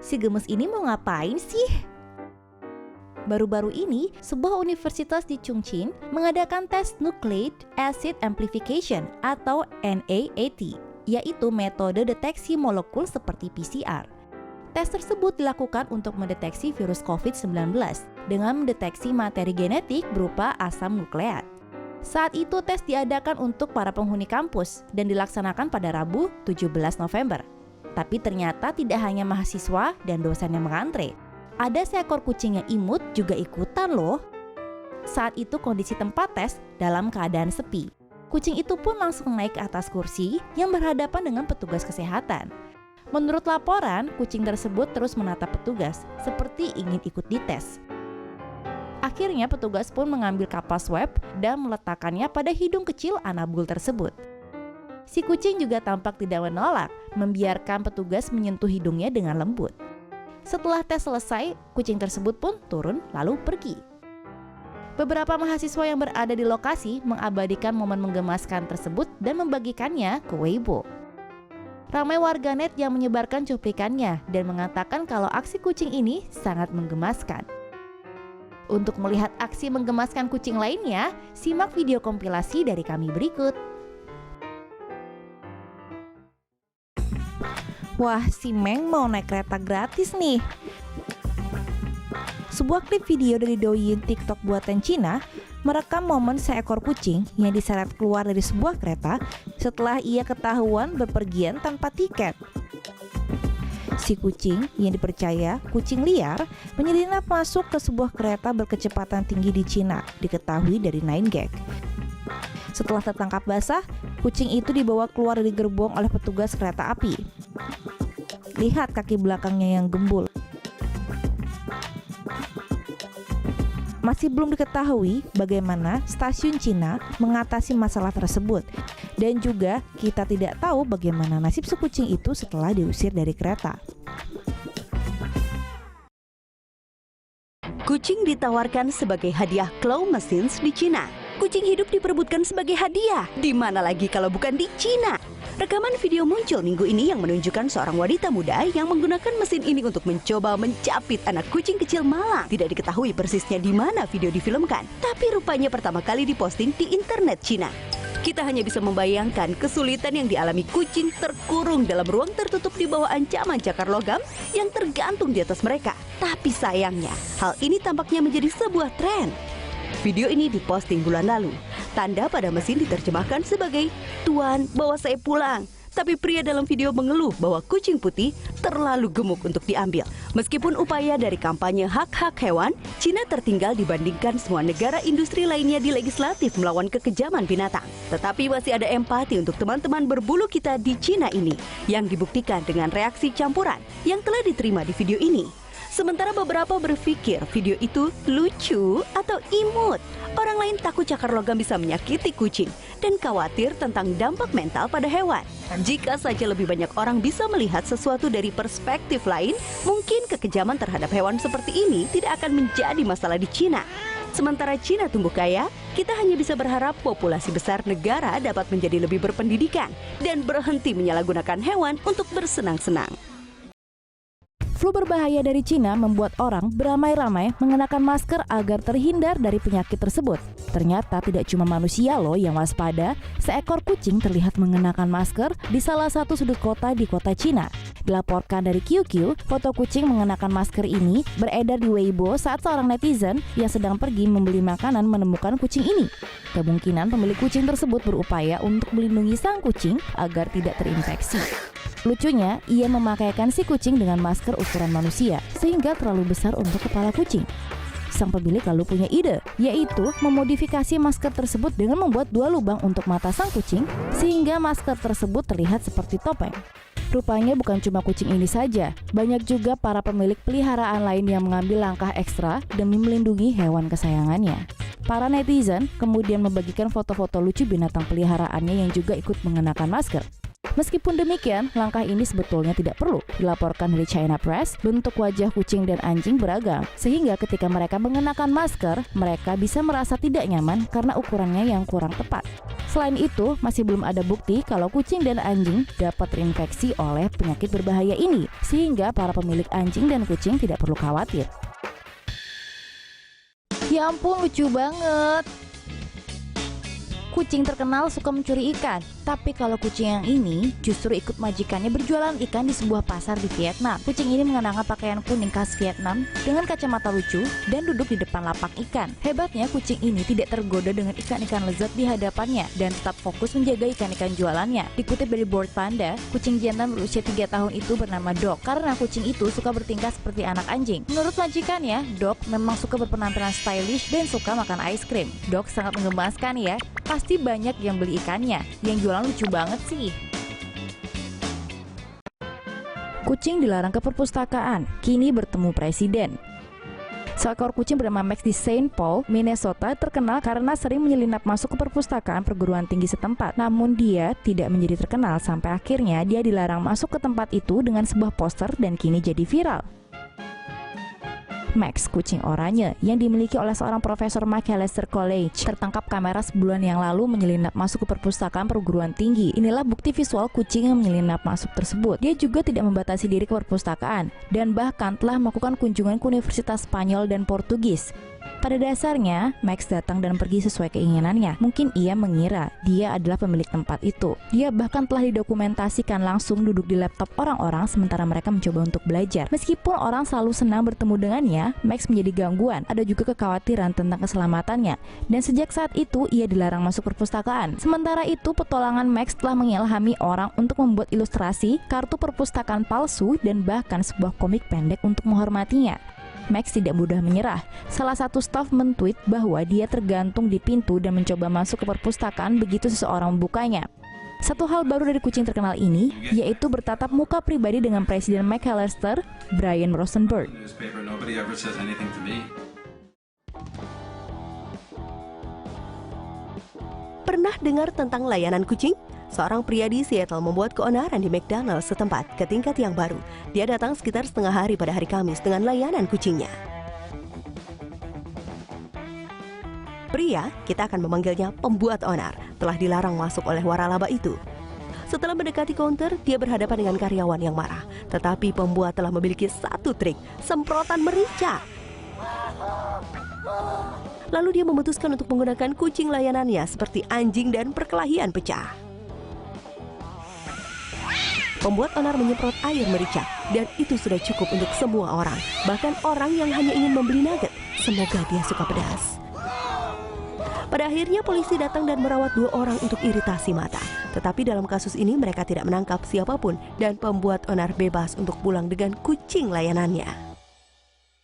si gemes ini mau ngapain sih? Baru-baru ini, sebuah universitas di Chongqing mengadakan tes Nucleic Acid Amplification atau NAAT, yaitu metode deteksi molekul seperti PCR. Tes tersebut dilakukan untuk mendeteksi virus COVID-19 dengan mendeteksi materi genetik berupa asam nukleat. Saat itu tes diadakan untuk para penghuni kampus dan dilaksanakan pada Rabu 17 November. Tapi ternyata tidak hanya mahasiswa dan dosen yang mengantre. Ada seekor kucing yang imut juga ikutan loh. Saat itu kondisi tempat tes dalam keadaan sepi. Kucing itu pun langsung naik ke atas kursi yang berhadapan dengan petugas kesehatan. Menurut laporan, kucing tersebut terus menatap petugas seperti ingin ikut dites. Akhirnya petugas pun mengambil kapas swab dan meletakkannya pada hidung kecil Anabul tersebut. Si kucing juga tampak tidak menolak, membiarkan petugas menyentuh hidungnya dengan lembut. Setelah tes selesai, kucing tersebut pun turun lalu pergi. Beberapa mahasiswa yang berada di lokasi mengabadikan momen menggemaskan tersebut dan membagikannya ke Weibo. Ramai warganet yang menyebarkan cuplikannya dan mengatakan kalau aksi kucing ini sangat menggemaskan. Untuk melihat aksi menggemaskan kucing lainnya, simak video kompilasi dari kami berikut. Wah, si Meng mau naik kereta gratis nih. Sebuah klip video dari Douyin TikTok buatan Cina merekam momen seekor kucing yang diseret keluar dari sebuah kereta setelah ia ketahuan bepergian tanpa tiket. Si kucing yang dipercaya kucing liar menyelinap masuk ke sebuah kereta berkecepatan tinggi di Cina, diketahui dari 9gag. Setelah tertangkap basah, kucing itu dibawa keluar dari gerbong oleh petugas kereta api. Lihat kaki belakangnya yang gembul. Masih belum diketahui bagaimana stasiun Cina mengatasi masalah tersebut. Dan juga kita tidak tahu bagaimana nasib si kucing itu setelah diusir dari kereta. Kucing ditawarkan sebagai hadiah claw machines di Cina. Kucing hidup diperebutkan sebagai hadiah. Di mana lagi kalau bukan di Cina? Rekaman video muncul minggu ini yang menunjukkan seorang wanita muda yang menggunakan mesin ini untuk mencoba mencapit anak kucing kecil malang. Tidak diketahui persisnya di mana video difilmkan, tapi rupanya pertama kali diposting di internet Cina. Kita hanya bisa membayangkan kesulitan yang dialami kucing terkurung dalam ruang tertutup di bawah ancaman cakar logam yang tergantung di atas mereka. Tapi sayangnya, hal ini tampaknya menjadi sebuah tren. Video ini diposting bulan lalu. Tanda pada mesin diterjemahkan sebagai, "Tuan, bawa saya pulang." Tapi pria dalam video mengeluh bahwa kucing putih terlalu gemuk untuk diambil. Meskipun upaya dari kampanye hak-hak hewan, Cina tertinggal dibandingkan semua negara industri lainnya di legislatif melawan kekejaman binatang. Tetapi masih ada empati untuk teman-teman berbulu kita di Cina ini, yang dibuktikan dengan reaksi campuran yang telah diterima di video ini. Sementara beberapa berpikir video itu lucu atau imut. Orang lain takut cakar logam bisa menyakiti kucing dan khawatir tentang dampak mental pada hewan. Jika saja lebih banyak orang bisa melihat sesuatu dari perspektif lain, mungkin kekejaman terhadap hewan seperti ini tidak akan menjadi masalah di Cina. Sementara Cina tumbuh kaya, kita hanya bisa berharap populasi besar negara dapat menjadi lebih berpendidikan dan berhenti menyalahgunakan hewan untuk bersenang-senang. Flu berbahaya dari Cina membuat orang beramai-ramai mengenakan masker agar terhindar dari penyakit tersebut. Ternyata tidak cuma manusia loh yang waspada, seekor kucing terlihat mengenakan masker di salah satu sudut kota di kota Cina. Dilaporkan dari QQ, foto kucing mengenakan masker ini beredar di Weibo saat seorang netizen yang sedang pergi membeli makanan menemukan kucing ini. Kemungkinan pemilik kucing tersebut berupaya untuk melindungi sang kucing agar tidak terinfeksi. Lucunya, ia memakaikan si kucing dengan masker ukuran manusia, sehingga terlalu besar untuk kepala kucing. Sang pemilik lalu punya ide, yaitu memodifikasi masker tersebut dengan membuat 2 lubang untuk mata sang kucing, sehingga masker tersebut terlihat seperti topeng. Rupanya bukan cuma kucing ini saja, banyak juga para pemilik peliharaan lain yang mengambil langkah ekstra demi melindungi hewan kesayangannya. Para netizen kemudian membagikan foto-foto lucu binatang peliharaannya yang juga ikut mengenakan masker. Meskipun demikian, langkah ini sebetulnya tidak perlu. Dilaporkan dari China Press, bentuk wajah kucing dan anjing beragam, sehingga ketika mereka mengenakan masker, mereka bisa merasa tidak nyaman karena ukurannya yang kurang tepat. Selain itu, masih belum ada bukti kalau kucing dan anjing dapat terinfeksi oleh penyakit berbahaya ini, sehingga para pemilik anjing dan kucing tidak perlu khawatir. Ya ampun, lucu banget! Kucing terkenal suka mencuri ikan, tapi kalau kucing yang ini justru ikut majikannya berjualan ikan di sebuah pasar di Vietnam. Kucing ini mengenakan pakaian kuning khas Vietnam dengan kacamata lucu dan duduk di depan lapak ikan. Hebatnya, kucing ini tidak tergoda dengan ikan-ikan lezat di hadapannya dan tetap fokus menjaga ikan-ikan jualannya. Dikutip dari Bored Panda, kucing jantan berusia 3 tahun itu bernama Dog karena kucing itu suka bertingkah seperti anak anjing. Menurut majikannya, Dog memang suka berpenampilan stylish dan suka makan ice cream. Dog sangat menggemaskan ya. Pasti banyak yang beli ikannya. Yang jualan lucu banget sih. Kucing dilarang ke perpustakaan, kini bertemu presiden. Seekor kucing bernama Max di Saint Paul, Minnesota terkenal karena sering menyelinap masuk ke perpustakaan perguruan tinggi setempat. Namun dia tidak menjadi terkenal sampai akhirnya dia dilarang masuk ke tempat itu dengan sebuah poster dan kini jadi viral. Max, kucing oranye yang dimiliki oleh seorang profesor Macalester College, tertangkap kamera sebulan yang lalu menyelinap masuk ke perpustakaan perguruan tinggi. Inilah bukti visual kucing yang menyelinap masuk tersebut. Dia juga tidak membatasi diri ke perpustakaan dan bahkan telah melakukan kunjungan ke Universitas Spanyol dan Portugis. Pada dasarnya, Max datang dan pergi sesuai keinginannya. Mungkin ia mengira dia adalah pemilik tempat itu. Dia bahkan telah didokumentasikan langsung duduk di laptop orang-orang sementara mereka mencoba untuk belajar. Meskipun orang selalu senang bertemu dengannya, Max menjadi gangguan. Ada juga kekhawatiran tentang keselamatannya. Dan sejak saat itu, ia dilarang masuk perpustakaan. Sementara itu, petualangan Max telah mengilhami orang untuk membuat ilustrasi, kartu perpustakaan palsu, dan bahkan sebuah komik pendek untuk menghormatinya. Max tidak mudah menyerah. Salah satu staf men-tweet bahwa dia tergantung di pintu dan mencoba masuk ke perpustakaan begitu seseorang membukanya. Satu hal baru dari kucing terkenal ini, yaitu bertatap muka pribadi dengan Presiden Macalester, Brian Rosenberg. Pernah dengar tentang layanan kucing? Seorang pria di Seattle membuat keonaran di McDonald's setempat ke tingkat yang baru. Dia datang sekitar setengah hari pada hari Kamis dengan layanan kucingnya. Pria, kita akan memanggilnya pembuat onar, telah dilarang masuk oleh waralaba itu. Setelah mendekati counter, dia berhadapan dengan karyawan yang marah. Tetapi pembuat telah memiliki satu trik, semprotan merica. Lalu dia memutuskan untuk menggunakan kucing layanannya seperti anjing dan perkelahian pecah. Pembuat onar menyemprot air merica dan itu sudah cukup untuk semua orang. Bahkan orang yang hanya ingin membeli nugget. Semoga dia suka pedas. Pada akhirnya polisi datang dan merawat 2 orang untuk iritasi mata. Tetapi dalam kasus ini mereka tidak menangkap siapapun dan pembuat onar bebas untuk pulang dengan kucing layanannya.